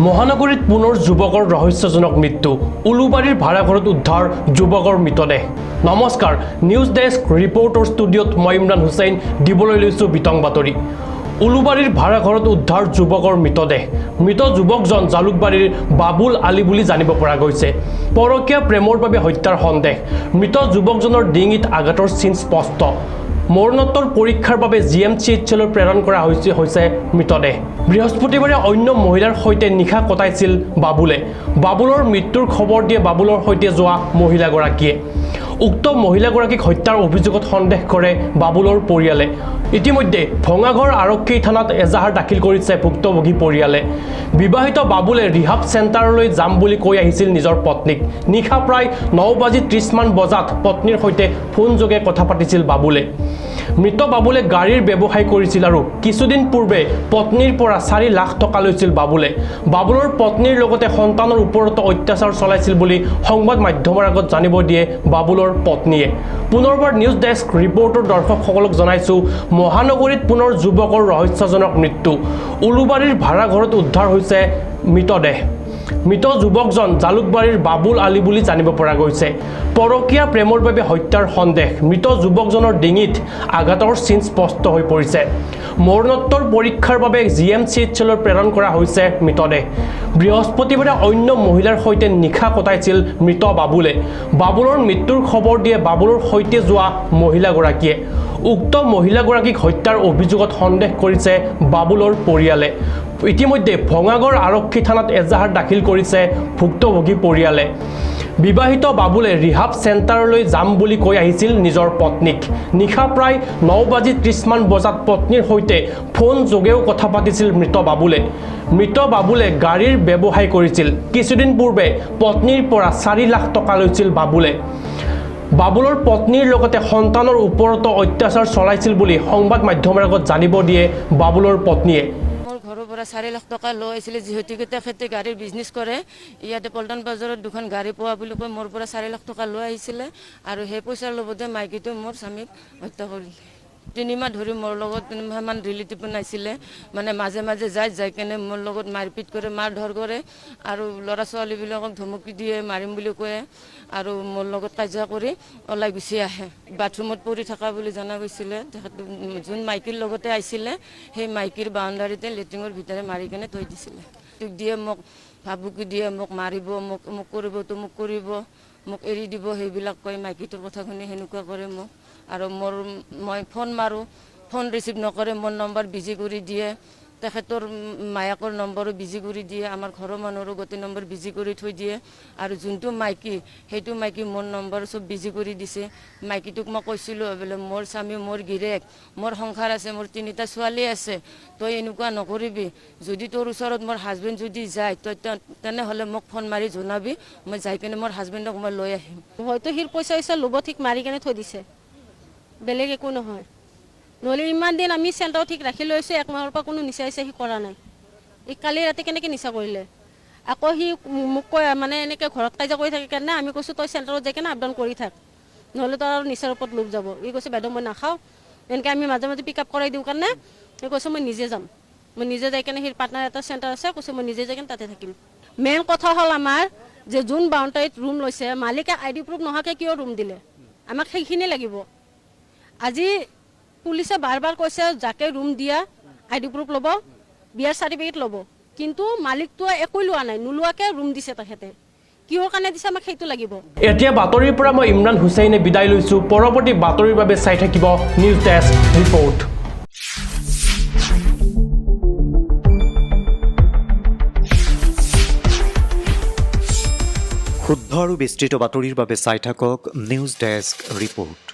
মহানগৰীত পুনৰ যুৱকৰ ৰহস্যজনক মৃত্যু উলুবাৰীৰ ভাড়াঘৰত উদ্ধাৰ যুৱকৰ মৃতদেহ নমস্কাৰ নিউজ ডেস্ক ৰিপৰ্টাৰ ষ্টুডিঅ'ত মই ইমৰান হুছেইন দিবলৈ লৈছোঁ বিতং বাতৰি উলুবাৰীৰ ভাড়াঘৰত উদ্ধাৰ যুৱকৰ মৃতদেহ মৃত যুৱকজন জালুকবাৰীৰ বাবুল আলী বুলি জানিব পৰা গৈছে পৰকীয়া প্ৰেমৰ বাবে হত্যাৰ সন্দেহ মৃত যুৱকজনৰ ডিঙিত আঘাতৰ চিন স্পষ্ট মৰণোত্তৰ পৰীক্ষাৰ বাবে জিএমচিএইচলৈ প্ৰেৰণ কৰা হৈছে মৃতদেহ বৃহস্পতিবাৰে অন্য মহিলাৰ সৈতে নিশা কটাইছিল বাবুলৰ মৃত্যুৰ খবৰ দিয়ে বাবুলৰ সৈতে যোৱা মহিলাগৰাকীয়ে উক্ত মহিলাগৰাকীক হত্যাৰ অভিযোগত সন্দেহ কৰে বাবুলৰ পৰিয়ালে ইতিমধ্যে ভঙাঘৰ আৰক্ষী থানাত এজাহাৰ দাখিল কৰিছে ভুক্তভোগী পৰিয়ালে বিবাহিত বাবুলে ৰিহাব চেণ্টাৰলৈ যাম বুলি কৈ আহিছিল নিজৰ পত্নীক নিশা প্ৰায় 9:30 মান বজাত পত্নীৰ সৈতে ফোনযোগে কথা পাতিছিল বাবুলে মৃত বাবুলে গাড়ীৰ ব্যৱসায় কৰিছিল আৰু কিছুদিন পূৰ্বে পত্নীৰ পৰা 4 লাখ টকা লৈছিল বাবুলৰ পত্নীৰ লগতে সন্তানৰ ওপৰত অত্যাচাৰ চলাইছিল বুলি সংবাদ মাধ্যমৰ আগত জানিব দিয়ে বাবুলৰ পত্নীয়ে পুনৰবাৰ নিউজ ডেস্ক ৰিপৰ্টাৰ দৰ্শকসকলক জনাইছো মহানগৰীত পুনৰ যুৱকৰ ৰহস্যজনক মৃত্যু উলুবাৰীৰ ভাড়াঘৰত উদ্ধাৰ হৈছে মৃতদেহ মৃত যুৱকজন জালুকবাৰীৰ বাবুল আলী বুলি জানিব পৰা গৈছে পৰকীয়া প্ৰেমৰ বাবে হত্যাৰ সন্দেহ মৃত যুৱকজনৰ ডিঙিত আঘাতৰ চিন স্পষ্ট হৈ পৰিছে মৰণোত্তৰ পৰীক্ষাৰ বাবে জিএমচিএইচলৈ প্ৰেৰণ কৰা হৈছে মৃতদেহ বৃহস্পতিবাৰে অন্য মহিলাৰ সৈতে নিশা কটাইছিল মৃত বাবুলৰ মৃত্যুৰ খবৰ দিয়ে বাবুলৰ সৈতে যোৱা মহিলাগৰাকীয়ে উক্ত মহিলাগৰাকীক হত্যাৰ অভিযোগত সন্দেহ কৰিছে বাবুলৰ পৰিয়ালে ইতিমধ্যে ভঙাঘৰ আৰক্ষী থানাত এজাহাৰ দাখিল কৰিছে ভুক্তভোগী পৰিয়ালে বিবাহিত বাবুলে ৰিহাব চেণ্টাৰলৈ যাম বুলি কৈ আহিছিল নিজৰ পত্নীক নিশা প্ৰায় 9:30 মান বজাত পত্নীৰ সৈতে ফোন যোগেও কথা পাতিছিল মৃত বাবুলে গাড়ীৰ ব্যৱসায় কৰিছিল কিছুদিন পূৰ্বে পত্নীৰ পৰা 4 লাখ টকা লৈছিল বাবুলৰ পত্নীৰ লগতে সন্তানৰ ওপৰত অত্যাচাৰ চলাইছিল বুলি সংবাদ মাধ্যমৰ আগত জানিব দিয়ে বাবুলৰ পত্নীয়ে ঘৰৰ পৰা 4 লাখ টকা লৈ আহিছিলে যিহেতুকে তেখেতে গাড়ীৰ বিজনেছ কৰে ইয়াতে পল্টন বজাৰত দুখন গাড়ী পোৱা বুলি কৈ মোৰ পৰা 4 লাখ টকা লৈ আহিছিলে আৰু সেই পইচাৰ লগতে মাইকীটো মোৰ স্বামীক হত্যা কৰিলে 3 মাহ ধৰি মোৰ লগত 3 মাহমান ৰিলেটিভ নাছিলে মানে মাজে মাজে যাই কেনে মোৰ লগত মাৰপিট কৰে মাৰধৰ কৰে আৰু ল'ৰা ছোৱালীবিলাকক ধমকি দিয়ে মাৰিম বুলি কয় আৰু মোৰ লগত কাজিয়া কৰি ওলাই গুচি আহে বাথৰুমত পৰি থকা বুলি জনা গৈছিলে যোন মাইকীৰ লগতে আহিছিলে সেই মাইকীৰ বাউণ্ডাৰীতে লেট্ৰিনৰ ভিতৰে মাৰি কেনে থৈ দিছিলে দিয়ে মোক ভাবুকি দিয়ে মোক মাৰিব মোক কৰিব মোক কৰিব মোক এৰি দিব সেইবিলাক কৈ মাইকীটোৰ কথা শুনি সেনেকুৱা কৰে মোক আৰু মই ফোন মাৰোঁ ফোন ৰিচিভ নকৰে মোৰ নম্বৰ বিজি কৰি দিয়ে তেখেতৰ মায়াকৰ নম্বৰো বিজি কৰি দিয়ে আমাৰ ঘৰৰ মানুহৰো গোটেই নম্বৰ বিজি কৰি থৈ দিয়ে আৰু যোনটো মাইকী সেইটো মাইকী মোৰ নম্বৰ চব বিজি কৰি দিছে মাইকীটোক মই কৈছিলোঁ বোলে মোৰ স্বামী মোৰ গিৰেক মোৰ সংসাৰ আছে মোৰ 3টা ছোৱালী আছে তই এনেকুৱা নকৰিবি যদি তোৰ ওচৰত মোৰ হাজবেণ্ড যদি যায় তই তেনেহ'লে মোক ফোন মাৰি জনাবি মই যাই কিনে মোৰ হাজবেণ্ডক মই লৈ আহিম হয়তো সিৰ পইচা ল'ব ঠিক মাৰি কেনে থৈ দিছে বেলেগ একো নহয় নহ'লে ইমান দিন আমি চেণ্টাৰ ঠিক ৰাখি লৈছোঁ 1 মাহৰ পৰা কোনো নিচা সি কৰা নাই এই কালি ৰাতি কেনেকৈ নিচা কৰিলে আকৌ সি মোক কয় মানে এনেকৈ ঘৰত কাজিয়া কৰি থাকে কাৰণে আমি কৈছোঁ তই চেণ্টাৰত যাই কেনে আপ ডাউন কৰি থাক নহ'লে তই আৰু নিচাৰ ওপৰত লোক যাব ই কৈছে বাইদেউ মই নাখাওঁ এনেকৈ আমি মাজে মাজে পিক আপ কৰাই দিওঁ কাৰণে সি কৈছে মই নিজে যাম মই নিজে যাই কেনে সিৰ পাৰ্টনাৰ এটা চেণ্টাৰ আছে কৈছে মই নিজে যাই কেনে তাতে থাকিম মেইন কথা হ'ল আমাৰ যে যোন বাউণ্ডাৰীত ৰুম লৈছে মালিকে ID প্ৰুফ নোহোৱাকৈ কিয় ৰুম দিলে আমাক সেইখিনি লাগিব আজি পুলিচে বাৰ কৈছে যাকে ৰুম দিয়া ID প্ৰুফ ল'ব বিয়াৰ চাৰ্টিফিকেট ল'ব কিন্তু মালিকটোৱে একো লোৱা নাই নোলোৱাকৈ ৰুম দিছে তেখেতে কিহৰ কাৰণে দিছে আমাক সেইটো লাগিব এতিয়া বাতৰিৰ পৰা মই ইমৰান হুছেইনে বিদায় লৈছোঁ পৰৱৰ্তী বাতৰিৰ বাবে চাই থাকিব নিউজ ডেস্ক ৰিপৰ্ট শুদ্ধ আৰু বিস্তৃত বাতৰিৰ বাবে চাই থাকক নিউজ ডেস্ক ৰিপৰ্ট।